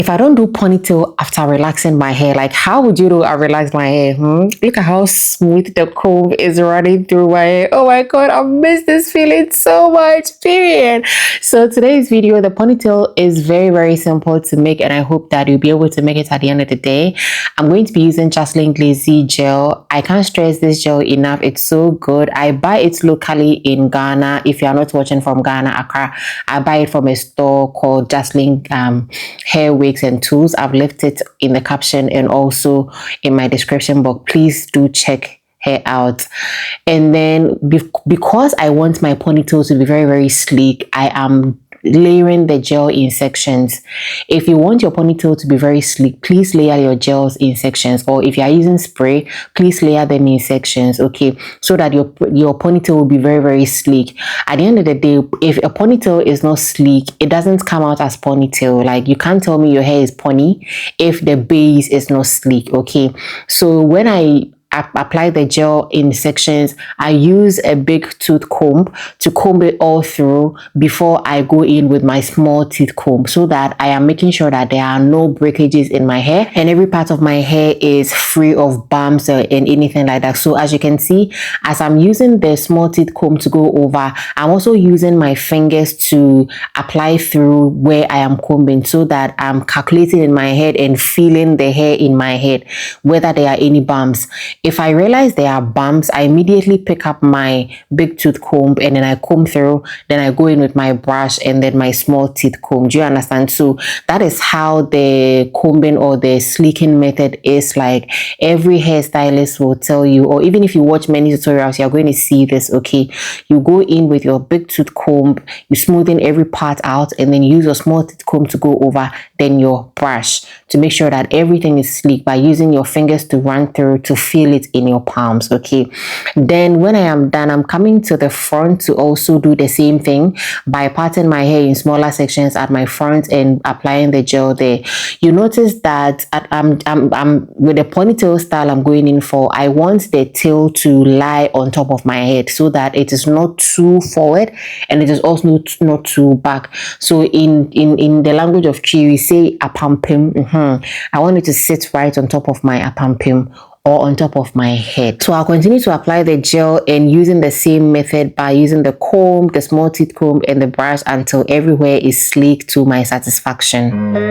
If I don't do ponytail after relaxing my hair, like how would you know I relaxed my hair? Look at how smooth the comb is running through my hair. Oh my god, I miss this feeling so much, period. So today's video, the ponytail is very simple to make, and I hope that you'll be able to make it at the end of the day. I'm going to be using Justlin glazee gel. I can't stress this gel enough. It's so good. I buy it locally in Ghana. If you are not watching from Ghana, Accra, I buy it from a store called Justlin hair wigs and tools. I've left it in the caption and also in my description box. Please do check her out. And then because I want my ponytail to be very sleek, I am layering the gel in sections. If you want your ponytail to be very sleek, please layer your gels in sections, or if you are using spray, please layer them in sections, okay, so that your ponytail will be very sleek. At the end of the day, if a ponytail is not sleek, it doesn't come out as ponytail. Like, you can't tell me your hair is pony if the base is not sleek, okay? So when I apply the gel in sections, I use a big tooth comb to comb it all through before I go in with my small teeth comb, so that I am making sure that there are no breakages in my hair and every part of my hair is free of bumps and anything like that. So as you can see, as I'm using the small teeth comb to go over, I'm also using my fingers to apply through where I am combing, so that I'm calculating in my head and feeling the hair in my head whether there are any bumps. If I realize there are bumps, I immediately pick up my big tooth comb and then I comb through. Then I go in with my brush and then my small teeth comb. Do you understand? So that is how the combing or the sleeking method is. Like, every hairstylist will tell you, or even if you watch many tutorials, you're going to see this, okay? You go in with your big tooth comb, you smoothen every part out, and then use your small teeth comb to go over, then your brush to make sure that everything is sleek by using your fingers to run through to feel it in your palms, okay? Then when I am done, I'm coming to the front to also do the same thing by parting my hair in smaller sections at my front and applying the gel there. You notice that I'm with the ponytail style I'm going in for, I want the tail to lie on top of my head so that it is not too forward and it is also not too back. So in the language of Chi, we say apampim. I want it to sit right on top of my apampim, or on top of my head. So I'll continue to apply the gel and using the same method by using the comb, the small teeth comb, and the brush until everywhere is sleek to my satisfaction.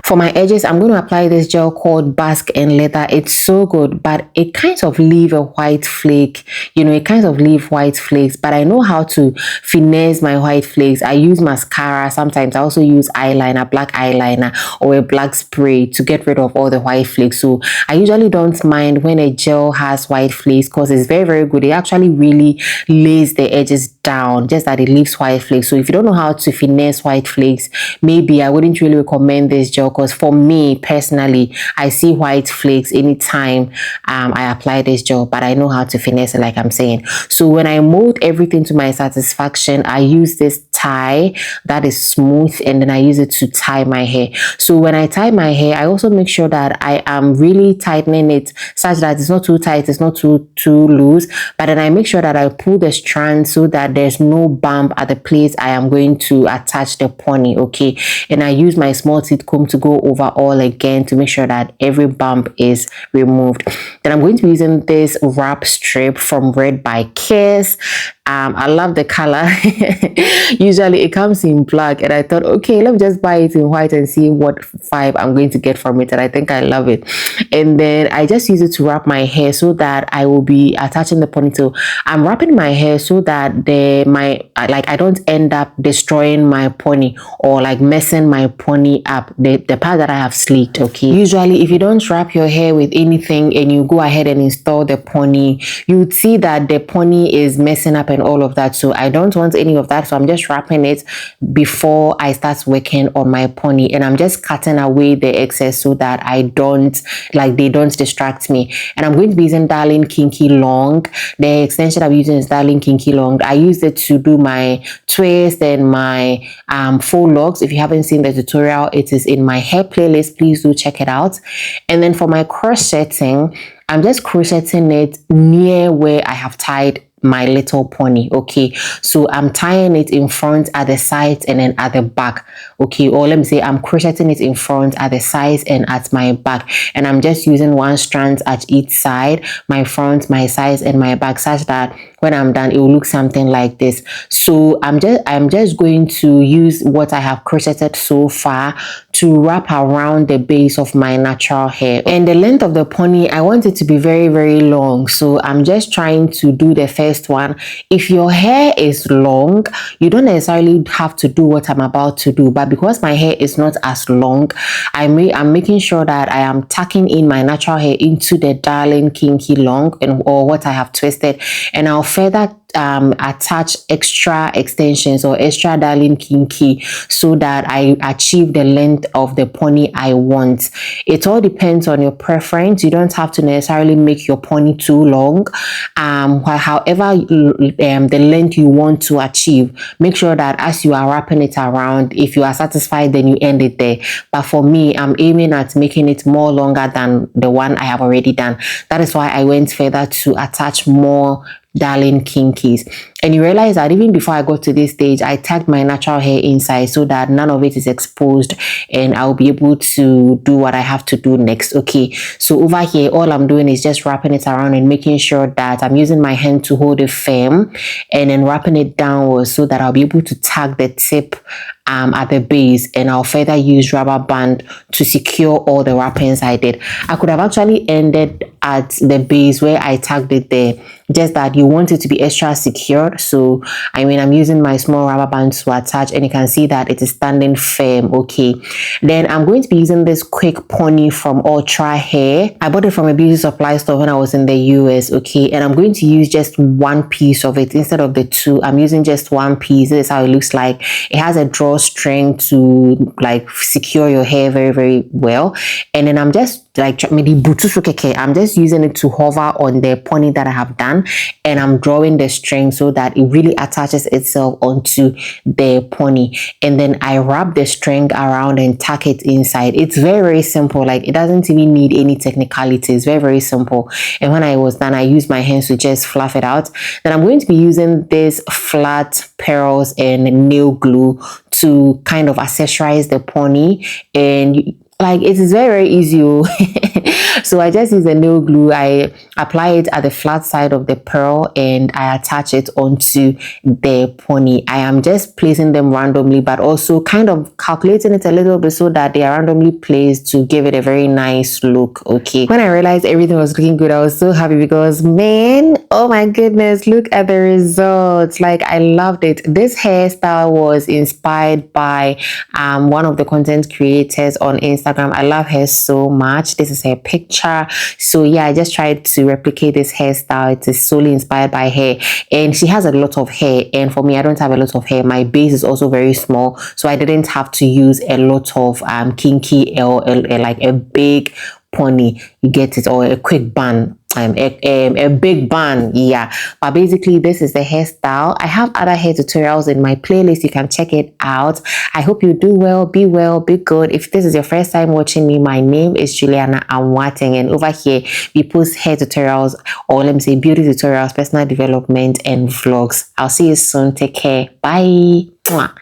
For my edges, I'm going to apply this gel called Bask and Lather. It's so good, but it kind of leave a white flake. You know, it kind of leave white flakes, but I know how to finesse my white flakes. I use mascara. Sometimes I also use eyeliner, black eyeliner, or a black spray to get rid of all the white flakes. So I usually don't mind when a gel has white flakes because it's very good. It actually really lays the edges down, just that it leaves white flakes. So if you don't know how to finesse white flakes, maybe I wouldn't really recommend this gel, because for me personally, I see white flakes anytime I apply this gel, but I know how to finesse it, like I'm saying. So when I mold everything to my satisfaction, I use this tie that is smooth, and then I use it to tie my hair. So when I tie my hair, I also make sure that I am really tightening it such that it's not too tight, it's not too loose, but then I make sure that I pull the strand so that there's no bump at the place I am going to attach the pony. Okay, and I use my small teeth comb to go over all again to make sure that every bump is removed. Then I'm going to be using this wrap strip from Red by Kiss. I love the color. Usually it comes in black, and I thought, okay, let me just buy it in white and see what vibe I'm going to get from it, and I think I love it. And then I just use it to wrap my hair so that I will be attaching the ponytail. I'm wrapping my hair so that I don't end up destroying my pony or like messing my pony up, the part that I have sleeked. Okay, usually if you don't wrap your hair with anything and you go ahead and install the pony, you would see that the pony is messing up and all of that. So I don't want any of that, so I'm just wrapping it before I start working on my pony, and I'm just cutting away the excess so that they don't distract me. And I'm going to be using Darling Kinky Long. The extension I'm using is Darling Kinky Long. I use it to do my twist and my faux locks. If you haven't seen the tutorial, it is in my hair playlist. Please do check it out. And then for my crocheting, I'm just crocheting it near where I have tied my little pony. Okay, so I'm tying it in front, at the sides, and then at the back. Okay, or let me say I'm crocheting it in front, at the sides, and at my back, and I'm just using one strand at each side, my front, my sides, and my back, such that when I'm done it will look something like this. So I'm just going to use what I have crocheted so far to wrap around the base of my natural hair. And the length of the pony, I want it to be very, very long, so I'm just trying to do the first one. If your hair is long, you don't necessarily have to do what I'm about to do, but because my hair is not as long, I'm making sure that I am tucking in my natural hair into the Darling Kinky Long or what I have twisted, and I'll further attach extra extensions or extra Darling Kinky so that I achieve the length of the pony I want. It all depends on your preference. You don't have to necessarily make your pony too long. However the length you want to achieve, make sure that as you are wrapping it around, if you are satisfied, then you end it there. But for me, I'm aiming at making it more longer than the one I have already done. That is why I went further to attach more Darling Kinkies. And you realize that even before I got to this stage, I tagged my natural hair inside so that none of it is exposed, and I'll be able to do what I have to do next. Okay, so over here, all I'm doing is just wrapping it around and making sure that I'm using my hand to hold it firm, and then wrapping it downwards so that I'll be able to tag the tip at the base, and I'll further use rubber band to secure all the wrappings I did. I could have actually ended at the base where I tagged it there, just that you want it to be extra secured. So I'm using my small rubber band to attach, and you can see that it is standing firm. Okay, then I'm going to be using this quick pony from Ultra Hair. I bought it from a beauty supply store when I was in the US. Okay, and I'm going to use just one piece of it instead of the two. I'm using just one piece. This is how it looks like. It has a drawstring to like secure your hair very, very well. And then I'm just I'm just using it to hover on the pony that I have done, and I'm drawing the string so that it really attaches itself onto the pony. And then I wrap the string around and tuck it inside. It's very, very simple. Like, it doesn't even need any technicality. It's very, very simple. And when I was done, I used my hands to just fluff it out. Then I'm going to be using this flat pearls and nail glue to kind of accessorize the pony, and like, it is very, very easy. So I just use the nail glue. I apply it at the flat side of the pearl, and I attach it onto the pony. I am just placing them randomly, but also kind of calculating it a little bit so that they are randomly placed to give it a very nice look. Okay, when I realized everything was looking good, I was so happy because, man, oh my goodness, look at the results. Like, I loved it. This hairstyle was inspired by one of the content creators on Instagram. I love her so much. This is her her picture. So yeah, I just tried to replicate this hairstyle. It is solely inspired by her, and she has a lot of hair, and for me, I don't have a lot of hair. My base is also very small, so I didn't have to use a lot of kinky or like a big pony, you get it, or a quick bun, a big bun, yeah. But basically, this is the hairstyle. I have other hair tutorials in my playlist. You can check it out. I hope you do well, be good. If this is your first time watching me, my name is Juliana Amoateng, and over here we post hair tutorials, or let me say beauty tutorials, personal development, and vlogs. I'll see you soon. Take care. Bye. Mwah.